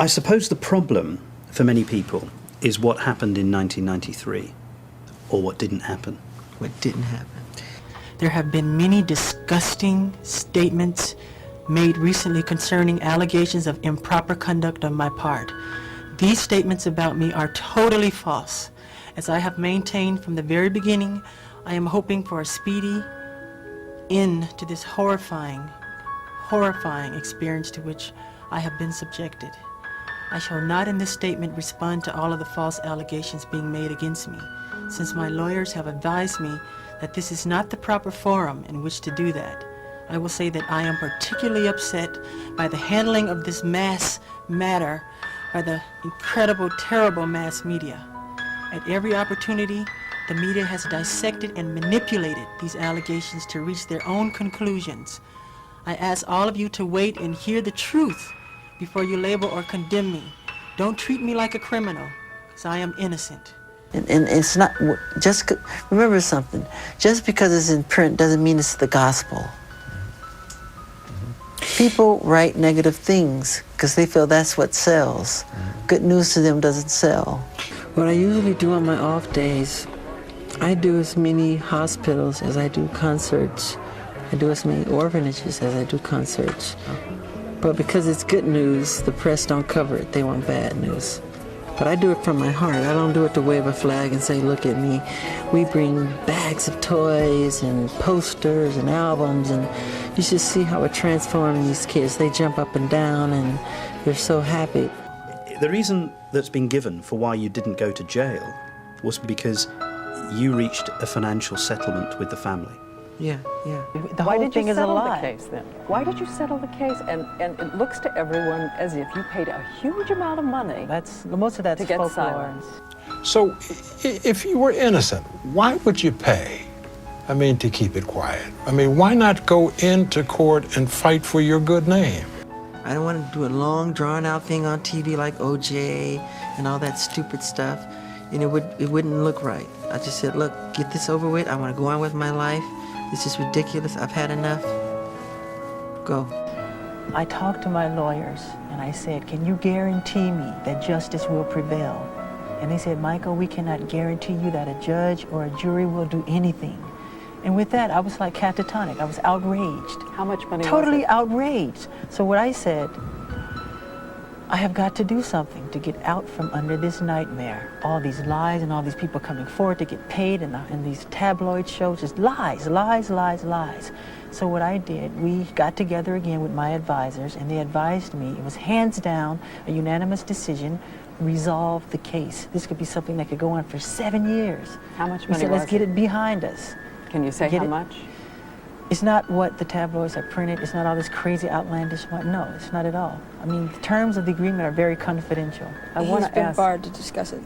I suppose the problem for many people is what happened in 1993, or what didn't happen. What didn't happen. There have been many disgusting statements made recently concerning allegations of improper conduct on my part. These statements about me are totally false. As I have maintained from the very beginning, I am hoping for a speedy end to this horrifying experience to which I have been subjected. I shall not in this statement respond to all of the false allegations being made against me, since my lawyers have advised me that this is not the proper forum in which to do that. I will say that I am particularly upset by the handling of this mass matter by the incredible, terrible mass media. At every opportunity, the media has dissected and manipulated these allegations to reach their own conclusions. I ask all of you to wait and hear the truth before you label or condemn me. Don't treat me like a criminal, because I am innocent. And it's not, just remember something, just because it's in print doesn't mean it's the gospel. People write negative things because they feel that's what sells. Good news to them doesn't sell. What I usually do on my off days, I do as many hospitals as I do concerts. I do as many orphanages as I do concerts. But because it's good news, the press don't cover it. They want bad news. But I do it from my heart. I don't do it to wave a flag and say, look at me. We bring bags of toys and posters and albums, and you should see how it transforms these kids. They jump up and down, and they're so happy. The reason that's been given for why you didn't go to jail was because you reached a financial settlement with the family. Yeah. The whole thing is a lie. Why did you settle the case then? Why did you settle the case? And it looks to everyone as if you paid a huge amount of money. Most of that's to get folklore. silence. So, if you were innocent, why would you pay? I mean, to keep it quiet. I mean, why not go into court and fight for your good name? I don't want to do a long, drawn-out thing on TV like OJ and all that stupid stuff. And it wouldn't look right. I just said, look, get this over with. I want to go on with my life. This is ridiculous. I've had enough. Go. I talked to my lawyers and I said, can you guarantee me that justice will prevail? And they said, Michael, we cannot guarantee you that a judge or a jury will do anything. And with that, I was like catatonic. I was outraged. How much money Totally was it? outraged. So what I said, I have got to do something to get out from under this nightmare. All these lies and all these people coming forward to get paid in these tabloid shows, just lies. So what I did, we got together again with my advisors, and they advised me, it was hands down, a unanimous decision, resolve the case. This could be something that could go on for 7 years. How much money we said, was let's get it behind us. Can you say how much? It's not what the tabloids have printed. It's not all this crazy, outlandish one. No, it's not at all. I mean, the terms of the agreement are very confidential. I want He's to been ask barred to discuss it.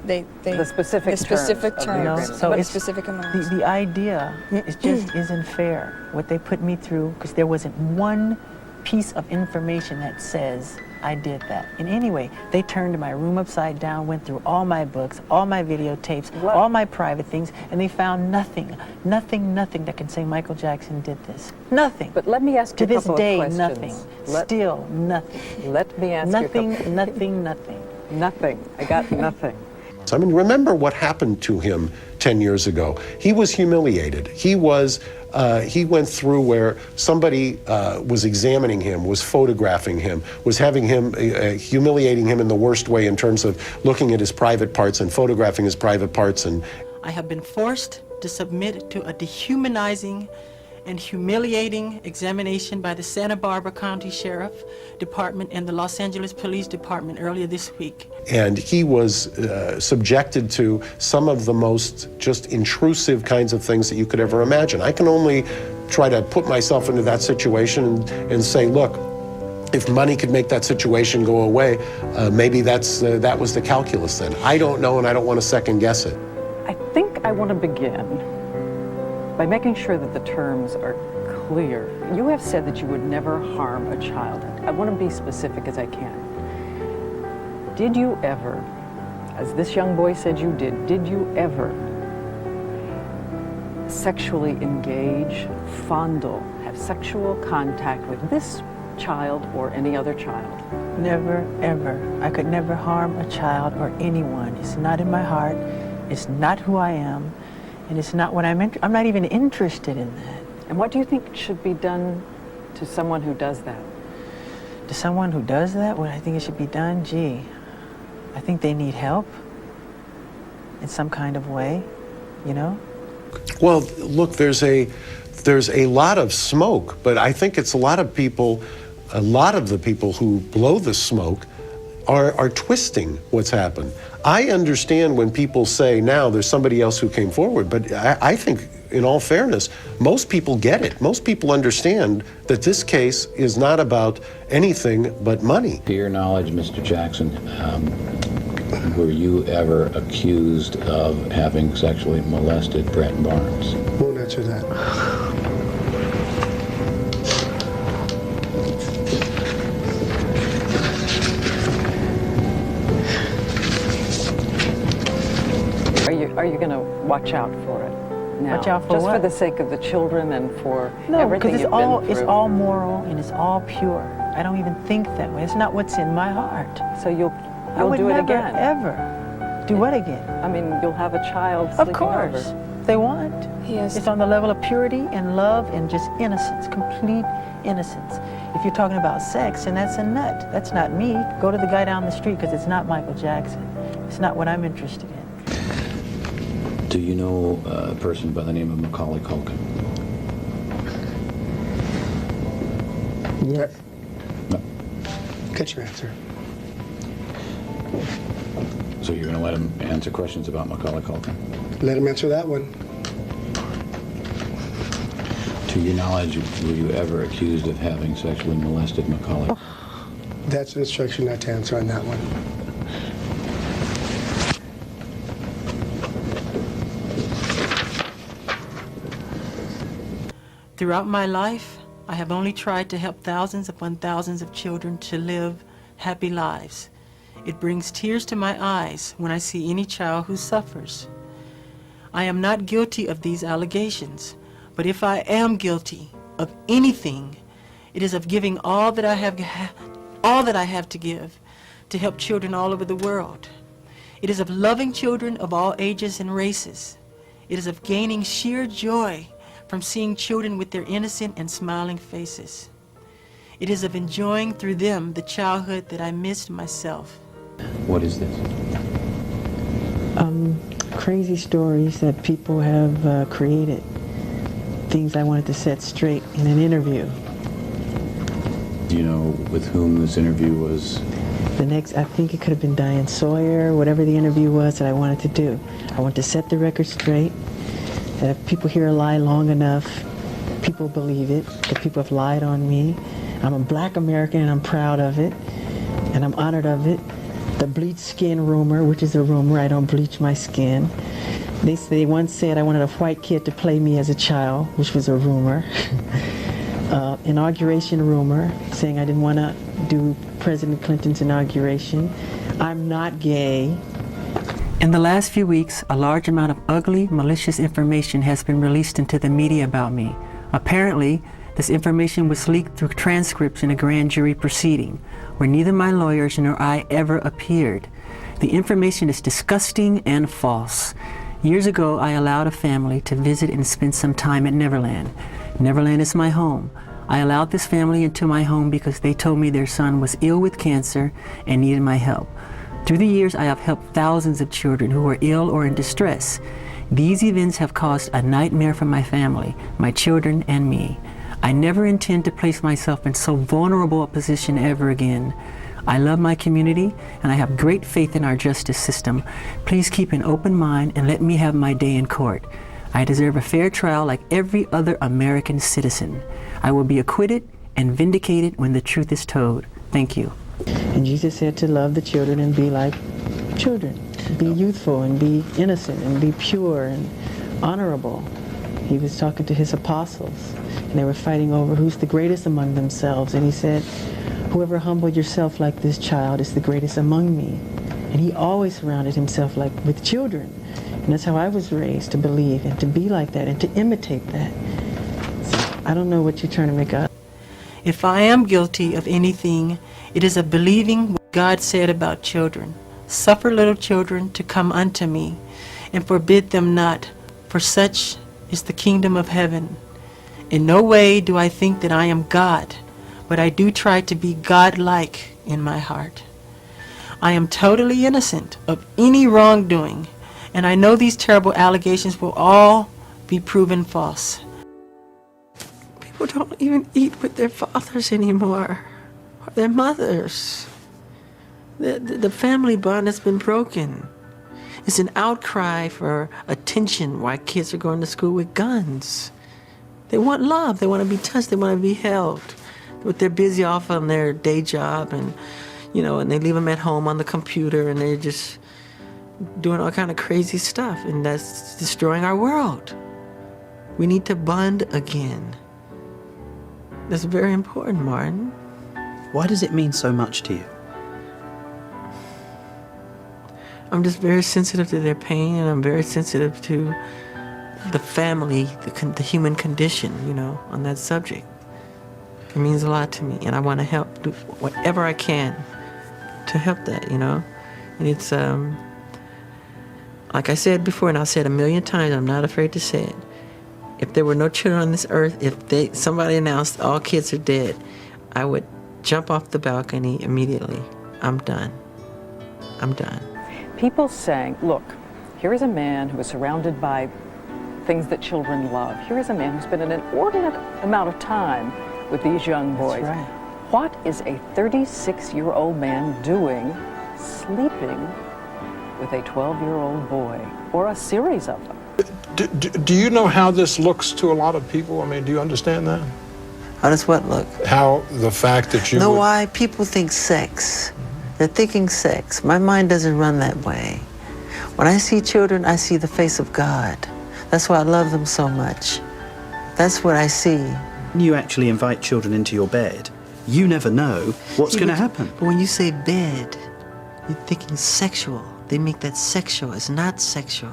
the specific terms of the terms. agreement. So What it's specific amounts? the idea is just isn't fair. What they put me through, because there wasn't one piece of information that says I did that. In any way, they turned my room upside down, went through all my books, all my videotapes, all my private things, and they found nothing that can say Michael Jackson did this. Nothing. But let me ask you to a this couple of day, questions. nothing. Still nothing. Let me ask Nothing, you nothing. Nothing. I got nothing. I mean, remember what happened to him 10 years ago. He was humiliated. He went through where somebody was examining him, was photographing him, was having him, humiliating him in the worst way in terms of looking at his private parts and photographing his private parts. And I have been forced to submit to a dehumanizing and humiliating examination by the Santa Barbara County Sheriff Department and the Los Angeles Police Department earlier this week. And he was subjected to some of the most just intrusive kinds of things that you could ever imagine. I can only try to put myself into that situation and say, look, if money could make that situation go away, maybe that was the calculus then. I don't know, and I don't want to second guess it. I think I want to begin by making sure that the terms are clear. You have said that you would never harm a child. I want to be specific as I can. Did you ever, as this young boy said you did you ever sexually engage, fondle, have sexual contact with this child or any other child? Never, ever. I could never harm a child or anyone. It's not in my heart. It's not who I am. And it's not what I'm not even interested in that. And what do you think should be done to someone who does that? To someone who does that, what I think it should be done, gee, I think they need help in some kind of way, you know? Well, look, there's a lot of smoke, but I think it's a lot of the people who blow the smoke are twisting what's happened. I understand when people say now there's somebody else who came forward, but I think, in all fairness, most people get it. Most people understand that this case is not about anything but money. To your knowledge, Mr. Jackson, were you ever accused of having sexually molested Brett Barnes? Won't answer that. Are you going to watch out for it now? Watch out for just what? for the sake of the children and for No, everything because you've been through? it's all moral and it's all pure. I don't even think that way. It's not what's in my heart. So you'll I would do it never, again? ever do what again? I mean, you'll have a child Of sleeping course, over. they want. Yes. It's on the level of purity and love and just innocence, complete innocence. If you're talking about sex, and that's a nut. That's not me. Go to the guy down the street because it's not Michael Jackson. It's not what I'm interested in. Do you know a person by the name of Macaulay Culkin? Yeah. No. Get your answer. So you're going to let him answer questions about Macaulay Culkin? Let him answer that one. To your knowledge, were you ever accused of having sexually molested Macaulay? That's an instruction not to answer on that one. Throughout my life, I have only tried to help thousands upon thousands of children to live happy lives. It brings tears to my eyes when I see any child who suffers. I am not guilty of these allegations, but if I am guilty of anything, it is of giving all that I have to give to help children all over the world. It is of loving children of all ages and races. It is of gaining sheer joy from seeing children with their innocent and smiling faces. It is of enjoying through them the childhood that I missed myself. What is this? Crazy stories that people have created. Things I wanted to set straight in an interview. Do you know with whom this interview was? I think it could have been Diane Sawyer, whatever the interview was that I wanted to do. I wanted to set the record straight, that if people hear a lie long enough, people believe it, that people have lied on me. I'm a black American and I'm proud of it, and I'm honored of it. The bleach skin rumor, which is a rumor, I don't bleach my skin. They once said I wanted a white kid to play me as a child, which was a rumor. Inauguration rumor, saying I didn't want to do President Clinton's inauguration. I'm not gay. In the last few weeks, a large amount of ugly, malicious information has been released into the media about me. Apparently, this information was leaked through transcripts in a grand jury proceeding, where neither my lawyers nor I ever appeared. The information is disgusting and false. Years ago, I allowed a family to visit and spend some time at Neverland. Neverland is my home. I allowed this family into my home because they told me their son was ill with cancer and needed my help. Through the years, I have helped thousands of children who are ill or in distress. These events have caused a nightmare for my family, my children, and me. I never intend to place myself in so vulnerable a position ever again. I love my community, and I have great faith in our justice system. Please keep an open mind and let me have my day in court. I deserve a fair trial like every other American citizen. I will be acquitted and vindicated when the truth is told. Thank you. And Jesus said to love the children and be like children. Be youthful and be innocent and be pure and honorable. He was talking to his apostles, and they were fighting over who's the greatest among themselves. And he said, whoever humbled yourself like this child is the greatest among me. And he always surrounded himself with children. And that's how I was raised, to believe and to be like that and to imitate that. So I don't know what you're trying to make up. If I am guilty of anything, it is of believing what God said about children. Suffer little children to come unto me, and forbid them not, for such is the kingdom of heaven. In no way do I think that I am God, but I do try to be God-like in my heart. I am totally innocent of any wrongdoing, and I know these terrible allegations will all be proven false. People don't even eat with their fathers anymore, or their mothers. The family bond has been broken. It's an outcry for attention why kids are going to school with guns. They want love, they want to be touched, they want to be held. But they're busy off on their day job, and and they leave them at home on the computer, and they're just doing all kind of crazy stuff, and that's destroying our world. We need to bond again. That's very important, Martin. Why does it mean so much to you? I'm just very sensitive to their pain, and I'm very sensitive to the family, the human condition, on that subject. It means a lot to me, and I want to help, do whatever I can to help that, And it's, like I said before, and I'll say it a million times, I'm not afraid to say it. If there were no children on this earth, if somebody announced all kids are dead, I would jump off the balcony immediately. I'm done. I'm done. People saying, look, here is a man who is surrounded by things that children love. Here is a man who spent an inordinate amount of time with these young boys. That's right. What is a 36-year-old man doing sleeping with a 12-year-old boy, or a series of them? Do you know how this looks to a lot of people? I mean, do you understand that? How does what look? How the fact that you Know would- why people think sex? They're thinking sex. My mind doesn't run that way. When I see children, I see the face of God. That's why I love them so much. That's what I see. You actually invite children into your bed. You never know what's See, going to but- happen. But when you say bed, you're thinking sexual. They make that sexual. It's not sexual.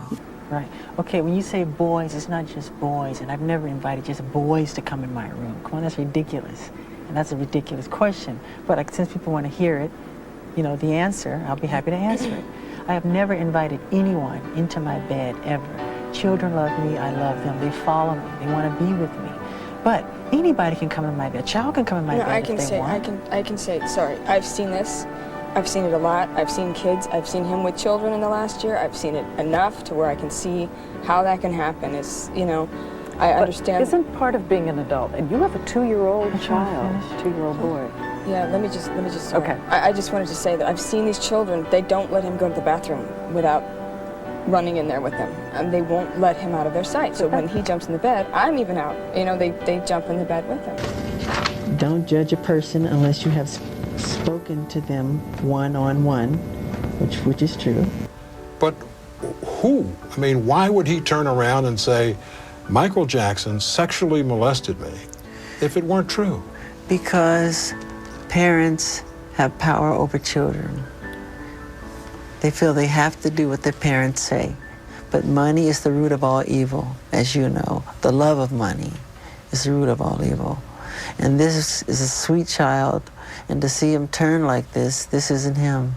Right. Okay, when you say boys, it's not just boys, and I've never invited just boys to come in my room. Come on, that's ridiculous. And that's a ridiculous question. But since people want to hear it, the answer, I'll be happy to answer it. I have never invited anyone into my bed, ever. Children love me, I love them. They follow me, they want to be with me. But anybody can come in my bed. A child can come in my bed if they want. I can say, sorry, I've seen this. I've seen it a lot. I've seen kids. I've seen him with children in the last year. I've seen it enough to where I can see how that can happen. It's, I understand. Isn't part of being an adult, and you have a 2-year-old child, 2-year-old boy. Yeah, let me just. Sorry. Okay. I just wanted to say that I've seen these children. They don't let him go to the bathroom without running in there with him, and they won't let him out of their sight. So when he jumps in the bed, I'm even out. They jump in the bed with him. Don't judge a person unless you have spoken to them one-on-one, which is true. But who? I mean, why would he turn around and say, Michael Jackson sexually molested me, if it weren't true? Because parents have power over children. They feel they have to do what their parents say. But money is the root of all evil, as you know. The love of money is the root of all evil. And this is a sweet child, and to see him turn like this isn't him.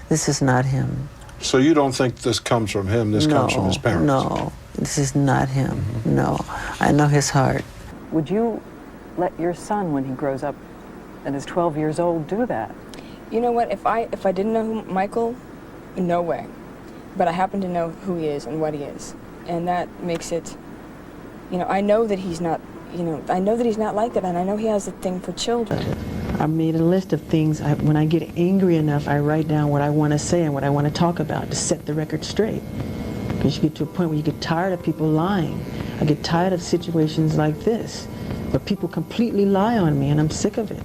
This is not him. So you don't think this comes from him, this comes from his parents? No, this is not him, no. I know his heart. Would you let your son, when he grows up and is 12 years old, do that? You know what? If I didn't know who Michael, no way. But I happen to know who he is and what he is, and that makes it. I know that he's not. I know that he's not like that, and I know he has a thing for children. I made a list of things. When I get angry enough, I write down what I want to say and what I want to talk about to set the record straight. Because you get to a point where you get tired of people lying. I get tired of situations like this, where people completely lie on me, and I'm sick of it.